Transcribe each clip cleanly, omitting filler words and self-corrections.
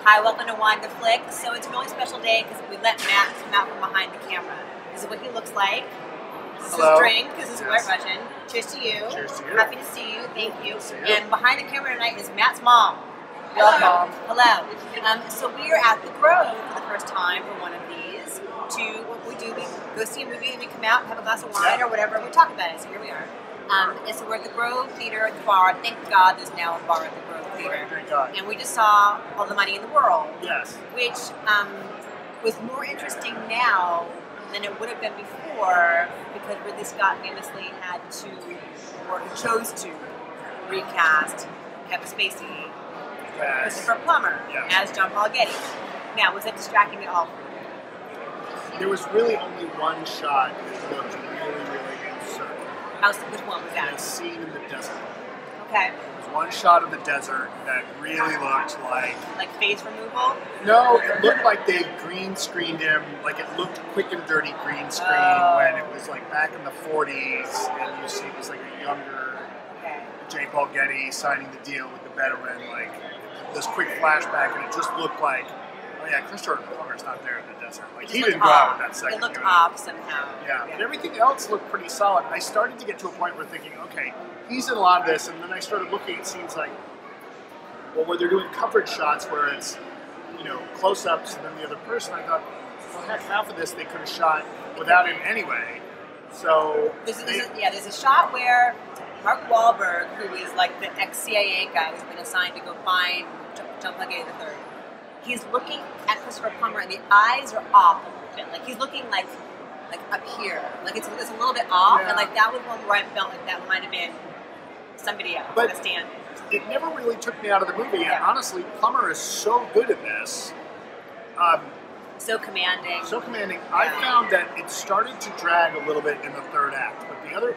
Hi, welcome to Wine the Flick. So it's a really special day because we let Matt come out from behind the camera. This is what he looks like. This is his drink. This is White Russian. Cheers to you. Cheers to you. Happy to see you. Thank you. You. And behind the camera tonight is Matt's mom. Welcome. Hello. So we are at the Grove for the first time for one of these. To what we do, we go see a movie and we come out and have a glass of wine or whatever. We talk about it. So here we are. And so we're at the Grove Theater at the bar. Thank God there's now a bar at the Grove Theater. Thank God. And we just saw All the Money in the World. Yes. Which was more interesting now than it would have been before because Ridley Scott famously had to, or he chose to, recast Kevin Spacey, Christopher Plummer as John Paul Getty. Now, was it distracting at all for you? There was really only one shot that looked really uncertain. Which one was that? A scene in the desert. Okay. There was one shot of the desert that really looked like... Like face removal? No, it looked like they green screened him, like it looked quick and dirty green screen when it was like back in the 40s and you see it was like a younger J. Paul Getty signing the deal with the Bedouin, like this quick flashback and it just looked like, oh yeah, Christopher Plummer's not there in the desert. Like he didn't go out in that second. It looked off somehow. Yeah, but everything else looked pretty solid. I started to get to a point where thinking, okay, he's in a lot of this, and then I started looking at scenes like, well, where they're doing coverage shots where it's, you know, close-ups and then the other person. I thought, well, heck, half of this they could have shot without him anyway. So there's a shot where Mark Wahlberg, who is like the ex-CIA guy who's been assigned to go find John Paul Getty III, he's looking at Christopher Plummer and the eyes are off a little bit. Like he's looking like up here. Like it's a little bit off. And like that was one where I felt like that might have been somebody else on the stand. It never really took me out of the movie. And honestly, Plummer is so good at this. So commanding. So commanding. I found that it started to drag a little bit in the third act.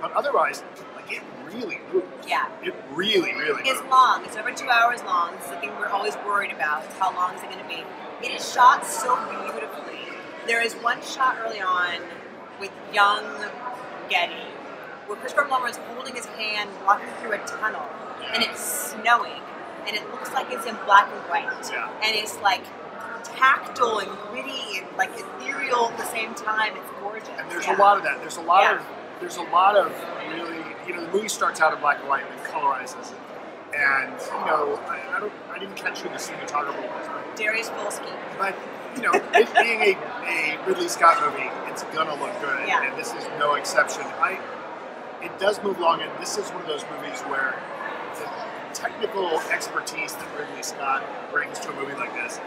But otherwise, like it really moves. Yeah. It really moves. It's long. It's over 2 hours long. It's the thing we're always worried about. Is how long is it going to be? It is shot so beautifully. There is one shot early on with young Getty where Christopher Plummer is holding his hand walking through a tunnel and it's snowing and it looks like it's in black and white. Yeah. And it's like tactile and gritty and like ethereal at the same time. It's gorgeous. And there's a lot of that. There's a lot of really, you know, the movie starts out in black and white and then colorizes it. And, you know, I didn't catch who the cinematographer was, but Darius Volsky. But, you know, it being a Ridley Scott movie, it's gonna look good. And this is no exception. It does move along, and this is one of those movies where the technical expertise that Ridley Scott brings to a movie like this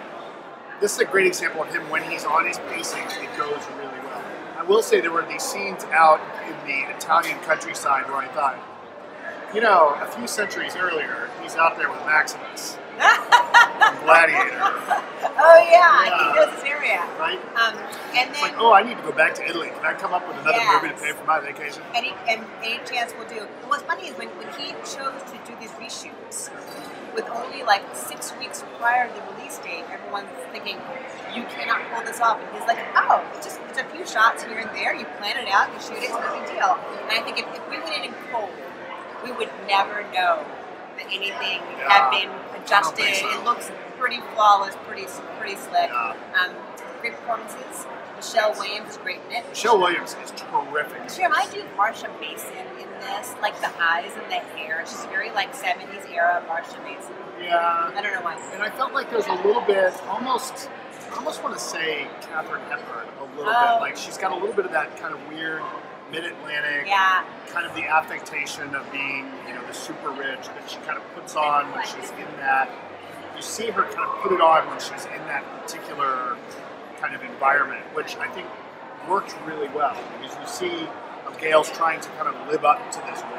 is a great example of him when he's on his pacing, it goes really well. I will say there were these scenes out in the Italian countryside where I thought, you know, a few centuries earlier, he's out there with Maximus. Gladiator. Oh yeah, he knows this area. Right? And it's then, like, oh, I need to go back to Italy. Can I come up with another movie to pay for my vacation? Any chance we'll do. And what's funny is when he chose to do these reshoots, with only like 6 weeks prior to the release date, everyone's thinking, you cannot pull this off. And he's like, oh, it's a few shots here and there. You plan it out, you shoot it, it's no big deal. And I think if we went in cold, we would never know that anything had been adjusted. It looks pretty flawless, pretty slick. Great performances. Michelle Williams is great in it. Michelle Williams is terrific. She reminds you of Marsha Mason in this, like the eyes and the hair. She's very like 70s era Marsha Mason. Yeah. I don't know why. And I felt like there's a little bit, I almost want to say Katharine Hepburn a little bit. Like she's got a little bit of that kind of weird mid-Atlantic, kind of the affectation of being, you know, the super rich that she kind of puts on when she's in that. You see her kind of put it on when she's in that particular kind of environment, which I think works really well because you see Gail's trying to kind of live up to this role.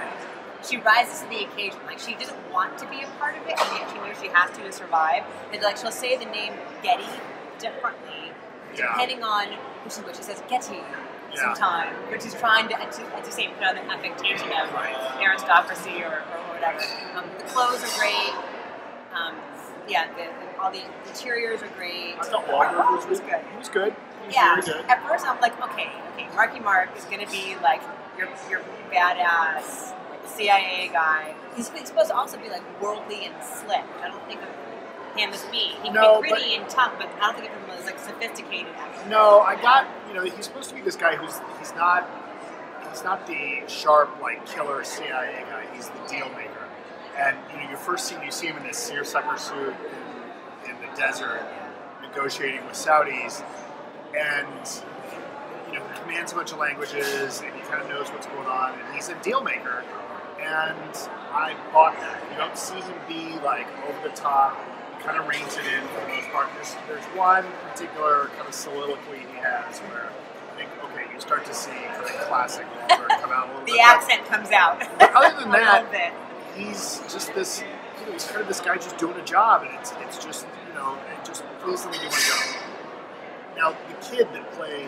She rises to the occasion. Like she doesn't want to be a part of it, and yet she knows she has to survive. And like she'll say the name Getty differently depending on who she's with. She says Getty sometimes, but she's trying to say put on the affectation of aristocracy or whatever. The clothes are great. All the interiors are great. I thought Wahlberg was good. He was good. He was very good. At first I'm like, okay, Marky Mark is going to be like your badass like CIA guy. He's supposed to also be like worldly and slick. I don't think of him as me. He can No, be gritty and tough, but I don't think of him as like sophisticated. Actually. No, I got, he's supposed to be this guy he's not the sharp, like, killer CIA guy. He's the deal maker. And, your first scene, you see him in this seersucker suit in the desert, negotiating with Saudis, and, he commands a bunch of languages, and he kind of knows what's going on, and he's a deal maker. And I bought that. You don't see him be, like, over the top. He kind of reins it in for the most part. There's one particular kind of soliloquy he has where I think, okay, you start to see kind of classic Walter come out a little bit. The accent comes out. But other than that, he's just this, he's kind of this guy just doing a job, and it's just, just please let me do my job. Now, the kid that played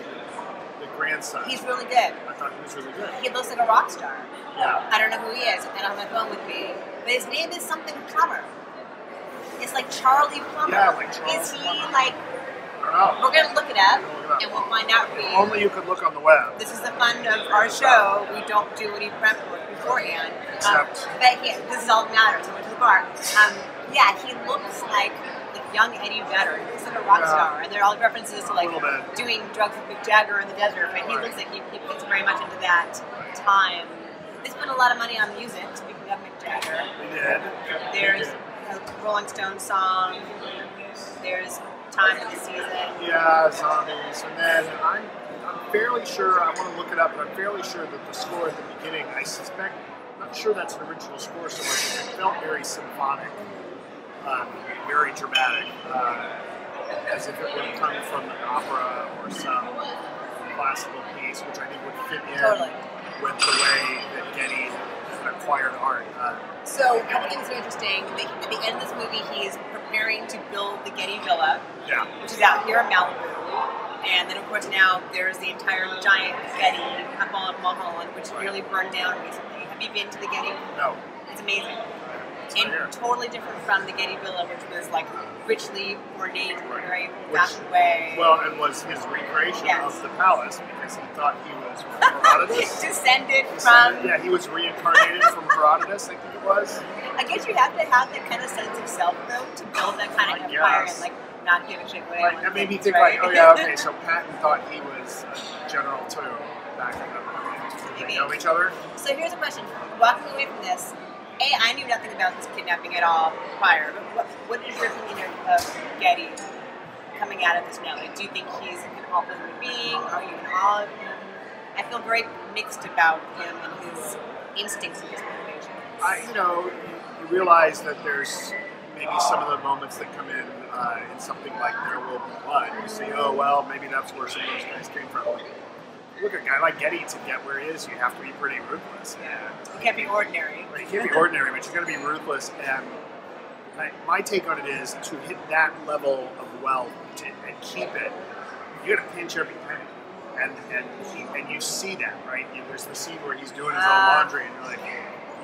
the grandson, he's really good. I thought he was really good. He looks like a rock star. Yeah. I don't know who he is. I don't have my phone with me. But his name is something Plummer. It's like Charlie Plummer. Yeah, like Charlie Is he Plummer. like... I don't know. We're going to look it up, and we'll find out for you. Only you could look on the web. This is the fun of our show. We don't do any prep work beforehand. Except... But this is all that matters. We went to the bar. Yeah, he looks like young Eddie Vedder. He looks like a rock star. And there are all references to like doing drugs with Mick Jagger in the desert. But he looks like he fits very much into that time. They spent a lot of money on music, speaking of Mick Jagger. We did. There's a Rolling Stones song. There's Time of the Season. Yeah, Zombies. And then I'm fairly sure, I want to look it up, but I'm fairly sure that the score at the beginning, I suspect, I'm not sure that's an original score so much. It felt very symphonic, very dramatic, as if it would come from an opera or some classical piece, which I think would fit in with the way that Getty acquired art. So, a couple things are interesting. At the end of this movie, he's preparing to build the Getty Villa, which is out here in Malibu. And then, of course, now there's the entire giant Getty up on Mulholland, which nearly burned down recently. Have you been to the Getty? No. It's amazing. And totally different from the Getty Villa, which was like richly ornate in a very fashioned way. Well, and was his recreation of the palace because he thought he was Herodotus. Descended from... Yeah, he was reincarnated from Herodotus, I think it was. I guess you have to have that kind of sense of self, though, to build that kind of empire and like not give a shit away. Like, it made me think like, oh yeah, okay, so Patton thought he was a general too back in the... Did they know each other? So here's a question. Walking away from this, I knew nothing about this kidnapping at all prior, but what is your opinion of Getty coming out of this now? Like, do you think he's an awful human being? Are you in awe of him? I feel very mixed about him and his instincts and his motivations. You realize that there's maybe some of the moments that come in something like There Will Be Blood. You see, oh, well, maybe that's where some of those guys came from. Look, a guy like Getty, to get where he is, you have to be pretty ruthless. You can't be ordinary. You can't be ordinary, but you're going to be ruthless. And my take on it is to hit that level of wealth and keep it, you got to pinch every penny. And you see that, right? There's the scene where he's doing his own laundry, and you're like,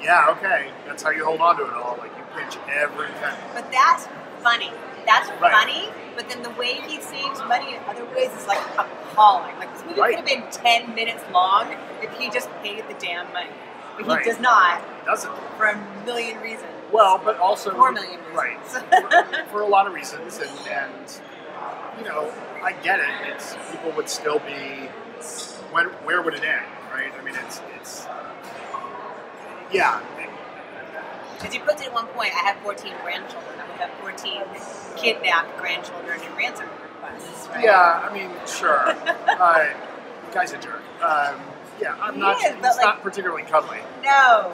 yeah, okay, that's how you hold on to it all. Like, you pinch every penny. But that's funny. That's funny, but then the way he saves money in other ways is like appalling. Like, this movie could have been 10 minutes long if he just paid the damn money. But he does not. Doesn't. For a million reasons. Well, but also... 4 million reasons. Right. for a lot of reasons, and I get it. People would still be... Where would it end, right? I mean, it's yeah. Because you put it at one point, I have 14 grandchildren. I would have 14 kidnapped grandchildren in ransom requests, right? Yeah, I mean, sure. The guy's a jerk. I'm not. It's not particularly cuddly. No.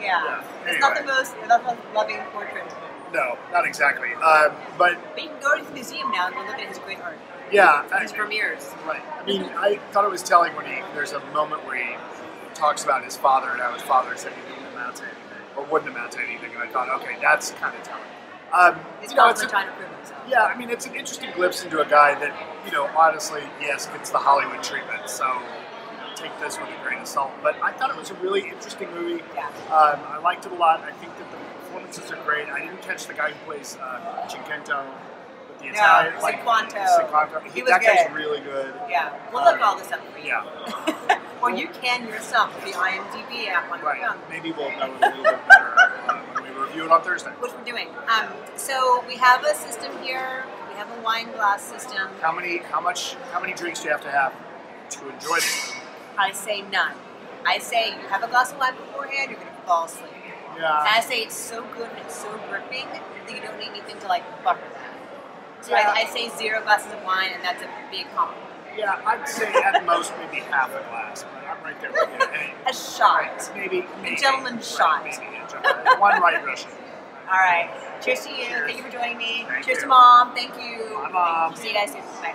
Yeah. Anyway. It's not the most loving portrait. No, not exactly. But you can go to the museum now and go look at his great art. Yeah. His premieres. Right. I mean, I thought it was telling when there's a moment where he talks about his father and how his father said he didn't amount to anything, or wouldn't amount to anything, and I thought, okay, that's kind of telling. He's constantly trying to prove himself. Yeah, I mean, it's an interesting glimpse into a guy that, honestly, yes, gets the Hollywood treatment, so take this with a grain of salt. But I thought it was a really interesting movie. Yeah. I liked it a lot. I think that the performances are great. I didn't catch the guy who plays Cinquento. The Italian, Cinquanto. That guy's really good. Yeah, we'll look all this up for you. Yeah. Or you can yourself with the IMDb app on your phone. Maybe we'll know a little bit better when we review review it on Thursday. Which we're doing. So we have a system here. We have a wine glass system. How many drinks do you have to enjoy this? I say none. I say you have a glass of wine beforehand, you're going to fall asleep. Yeah. And I say it's so good and it's so gripping that you don't need anything to like butter that. So Yeah. I say 0 glasses of wine, and that's a big compliment. Yeah, I'd say at most maybe half a glass, but I'm right there with you. Hey, A shot. maybe A gentleman's shot. Maybe a gentleman. One right Russian. All right. Cheers to you. Thank you for joining me. Thank Cheers you. to Mom. Thank you. Bye, Mom. See you guys soon. Bye.